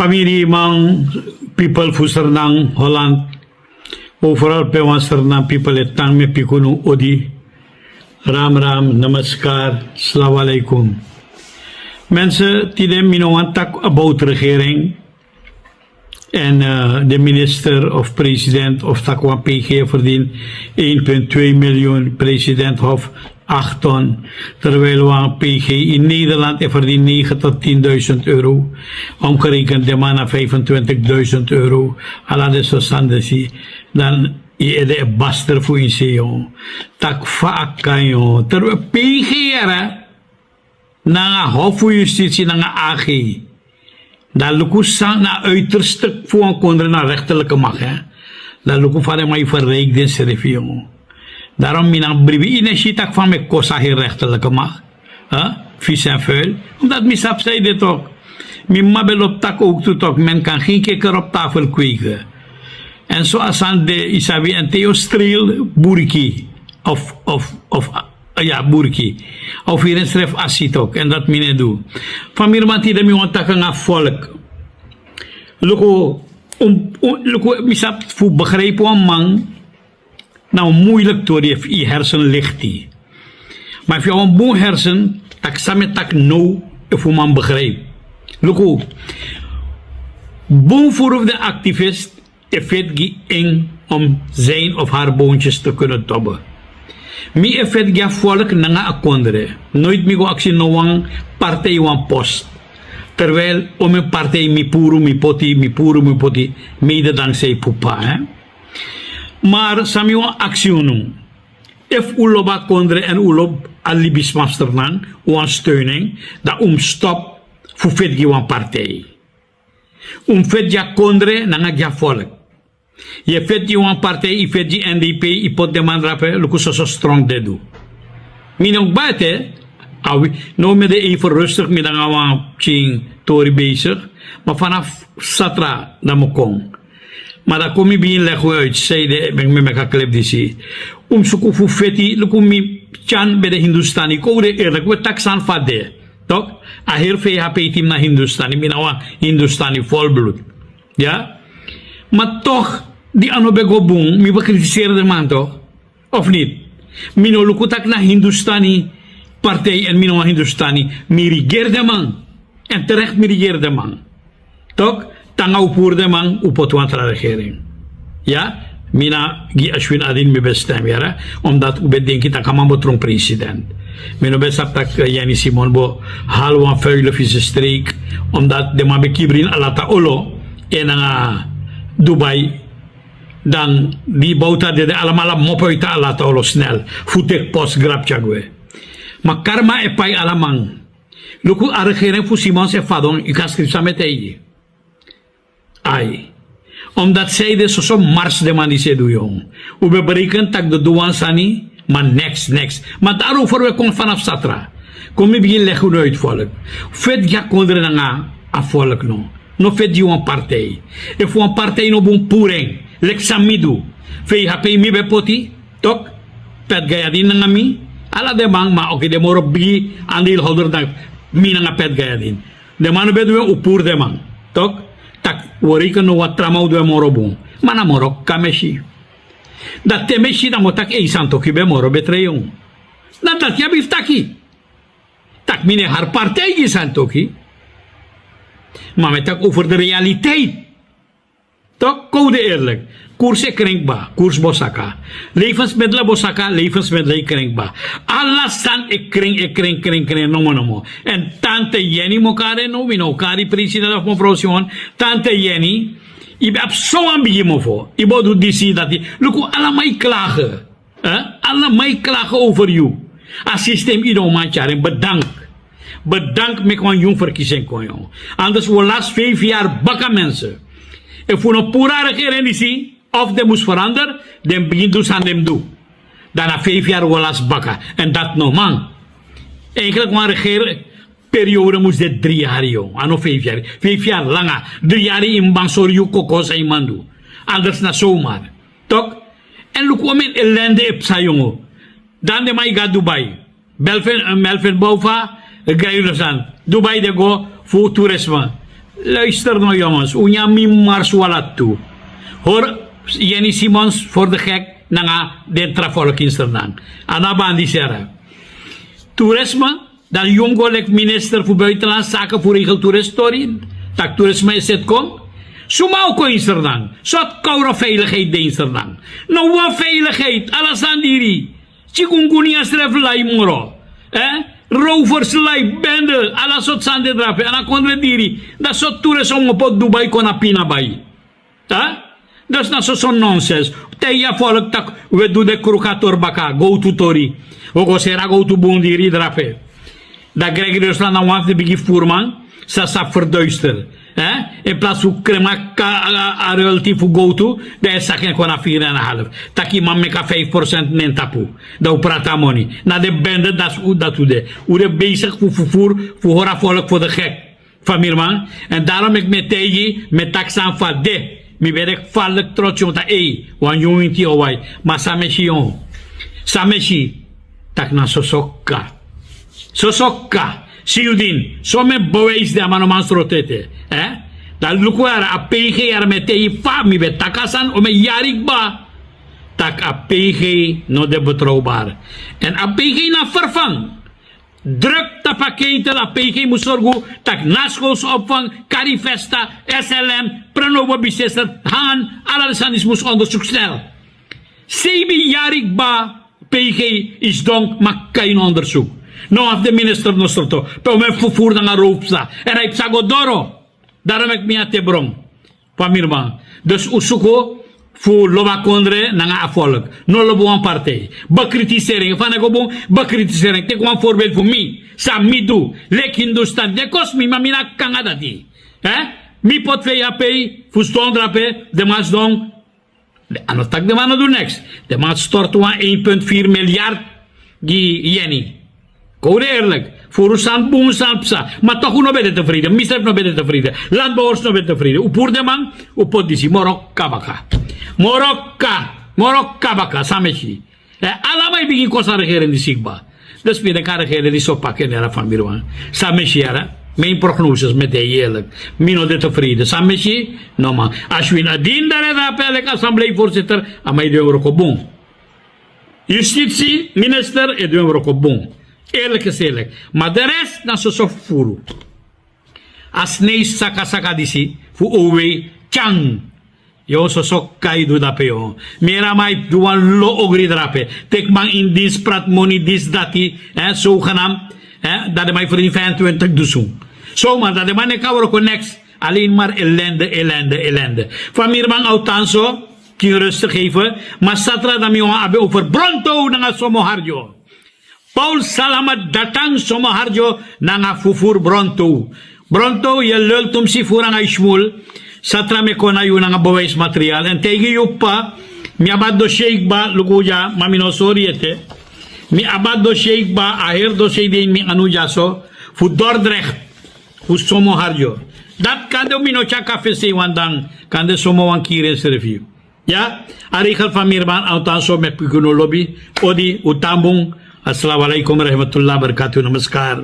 Familie mang people fu Sernang Holland overal pe wan Sernang people etang me pikunu odi Ram Ram Namaskar Assalamu alaikum. Mensen die de minoantak about regering en de minister of president of takwa PG verdient 1,2 miljoen, president of 8 ton, terwijl we aan PG in Nederland verdient 9 tot 10.000 euro, omgerekend de man naar 25.000 euro, ala de sosandesi, dan je de baster voor in se tak vaak kan je, terwijl PG era, na hof voor justitie, na AG, dan lukken ze na uiterste voor een konder naar rechterlijke macht, hè. Dan lukken van mij verreikd in serifio. Daarom minang brief in tak van me kosa hier rechterlijke macht, vis en vuil, omdat mi sap zei dit ook. Mi mabel op tak ook toe toch, men kan geen kikker op tafel kweken. En zoals aan de Isabi en Theo Streel, Burki, ja, Burki. Of hier een schrijf acid ook, en dat mine doe. Van mir manti de mi wantaken na volk. Luko, mi sap fu begrijpen een man, nou moeilijk door je hersen ligt die. Maar als je een boe hersen, tak samen tak no, if je man begrijpt. Luko, boe voor de activist, effet gi eng om zijn of haar boontjes te kunnen tobben. Mi effet ga volk nanga akondre. Nooit mi go actie no wang partij wan post. Terwijl om een partij mi puru mi poti, mede dankzij pupa, hè. Maar sami wan actie nu. If uloba kondre en ulob alibis masternan, wan steuning, da stop fu fet gi wan partij. Fet ja kondre nanga ja volk. Je vet je een partij, je vet je NDP, je pot de man rapen, lukt zo strong de doe. Minok bate, nou met de even rustig met een oude ching tori bezig, maar vanaf Satra dan moet komen. Maar dan kom je bij een leg uit, zei de, ben ik met mijn klep die zie. Zoeken voor veti, lukt me chan bij de Hindustani, ik hoor eerlijk, we taksan vade, toch? Aher VHP team naar Hindustani, met een Hindustani volbloed, ja? Maar toch, die anobego boom, mi bekritiseren de man toch? Of niet? Mino lukutak na Hindustani partij en mino Hindustani, mi regeer de man. En terecht mi regeer de man. Toch? Tanga upur de man, upotwan tra regering. Ja? Mina gi Ashwin Adin mi bestem, ja? Omdat u bedenkt dat kan man betrong president. Mino besap tak Yani Simon bo halwan vuile vieze streek, omdat de man bekibrin alata olo en Dubai, dan die bouwta de allemaal mopoita ala tolo snel. Futek post grab chagwe. Maar karma e pai alamang. Luku argeren fu Simon se fadon, ik kan schrijven samen tegen. Ai. Omdat zij de zo mars de man die ze doen, jong. We berekenen tak de douan sani, maar next. Maar daarover we komen vanaf Satra. Kom je begin leggen uit volk. Vet ja kondre nga a volk no. No fet di wan partij. E fu wan partij no bon pureng. Lek samidu. Fei hape mi be poti. Tok. Pet gaya din nga mi. Ala de bang ma oke de moro bigi andil holder dag. Mi nga pet gaya din. De manu be duwe upur de man. Tok. Tak wari ka no wat tramau duwe moro bon. Mana moro kameshi. Dat temeshi na mo tak e santo ki be moro betreyong. Dat ya biftaki. Tak mine har partij gi santo ki. Maar met tak over de realiteit. Toch, code eerlijk. Koers krenkbaar, koers bosaka. Levensmiddelen bosaka, levensmiddelen krenkbaar. Alles staan ik kring, nomo. En tante Jenny mokare no, wino kari president of mevrouw Sion, tante Jenny, ik heb zo'n beetje voor. Ik moet dus zien dat die, look, allemaal klagen. Allemaal klagen over jou. Als systeem iedereen maatjaren, bedankt. Bedankt me gewoon jong verkiezing kon. Anders we last 5 jaar bakken mensen. En voor een pura regering die zie, of de moest veranderen, dan begint dus aan hem doen. Daarna 5 jaar we last bakken. En dat no man. Eigenlijk een regeringsperiode moest dit 3 jaar jong. Ano 5 jaar. 5 jaar langer. 3 jaar in Bansoriu kokos en mandu. Anders na zomaar. Toch? En look wat met ellende op zijn jongen. Dan de mij gaat Dubai. Melvin Bouva. Dubai de go voor toerisme. Luister nou jongens, unya mi mars walat toe. Hoor, Jenny Simons voor de gek, nanga dentra volk in Sernang. Anabandi sera. Toerisme, dan jongolek minister voor buitenlandse zaken voor regel toeristorin. Tak toerisme is het kom. Sumau ko in Sernang. Zot kaura veiligheid in Sernang. Nou wat veiligheid, alasan diri. Chikungunya stref lai moro. Rovers lai bende, alasot sande drape. Ana kondre diri. Da sot toerisme op Dubai kona pina bai. Dat is nou zo'n nonsens. Teja volk tak, we doen de krukator baka, go to tori. Oko sera go to bondiri drape. Da krijg je dus dan een wafte bigi voerman, sa verduister. In plaats van krema relatief go to, daar is zaken gewoon 4,5. Taki man meka 5% nentapu. Dat prata money. Na de bende, dat is hoe dat doet. Hoe de bezig voor vervoer, voor hora volk voor de gek. Van mir man. En daarom ik met teji, met taxan van de. Mi werk valk trots om te wan jongen die owai. Maar sameshi yon. Sameshi. Tak na sosokka. Sosokka. Siudin. Some bewijs de amanoman strotete. Dat lukwara a PG er met teji fa mi bet takasan om jarik ba. Tak a PG no de betrouwbaar. En a PG na vervang. Druk tapaketen la PG musorgu tak naschoolsopvang, Carifesta, SLM, Pranovo Biseser, Han, Alasanis moest onderzoek snel. 7 jaar ba PG is donk, maar geen onderzoek. Nou af de minister nostroto, pe me vervoer naar Roopsa. En hij psago doro. Daarom ik me te brom. Pamirma. Dus usuko voor loba kondre nanga afvolk. No lobo een partij. Bekritisering. Van ik obong bekritisering. Take one voorbeeld voor mij. Sa mi do. Lek Hindustan. De kost mi mamina kanga dati. Mi pot ve yapei. Fuston drape. De mas dong. Ano tak de mano do next. De mas stort 1,4 miljard. Yeni. Koude eerlijk. Voor usan boomsan psa. Maar toch no bete tevreden. Misref no bete tevreden. Landbouwers no bete tevreden. Upur de man. Upodisi. Morok kabaka. Morokka baka sameshi. Alamai bikin kosa regeren di sigba. Dus weer de regeren die zo pakken era van Birwan. Sameshi era. Mijn prognoses met de eerlijk. Mino de tevreden. Sameshi. No man. Ashwin Adin daar de appellijk assembleevoorzitter. Amai de Eurocobon. Justitie, minister. En de Eurocobon. Eerlijk is eerlijk. Maar de rest dan zo furu. As neis saka disi. Fu owe chang. Yo sosok kay do dape yo. Mera may duwan lo ogri drape. Tek man in dis prat money dis dati. Zogenaamd. Dat de mij voor die 25 doezoen. Zomaar dat de man ik ouwe next. Alleen maar ellende. Van mir man autanso. Kin rustig geven. Maar satra dat mi abe over Bronto nanga somo harjo. Paul Salamat datang somo harjo nanga fufur Bronto. Bronto je lult om si furang ay shmul. Satra me kona yun ang bewijs materiaal. En tegen je pa, mi abad do sheik ba, lukuja, maminosori ete. Mi abad do sheik ba, aher do sheik din mi anu jaso, fu Dordrecht, fu somo harjo. Dat kan de minocha kafe se wandang, kan de somo wan kirens review. Ja, arikal famirban, autanso me pikuno lobby, odi, utambung, assalamualaikum warahmatullahi wabarakatuh, namaskar.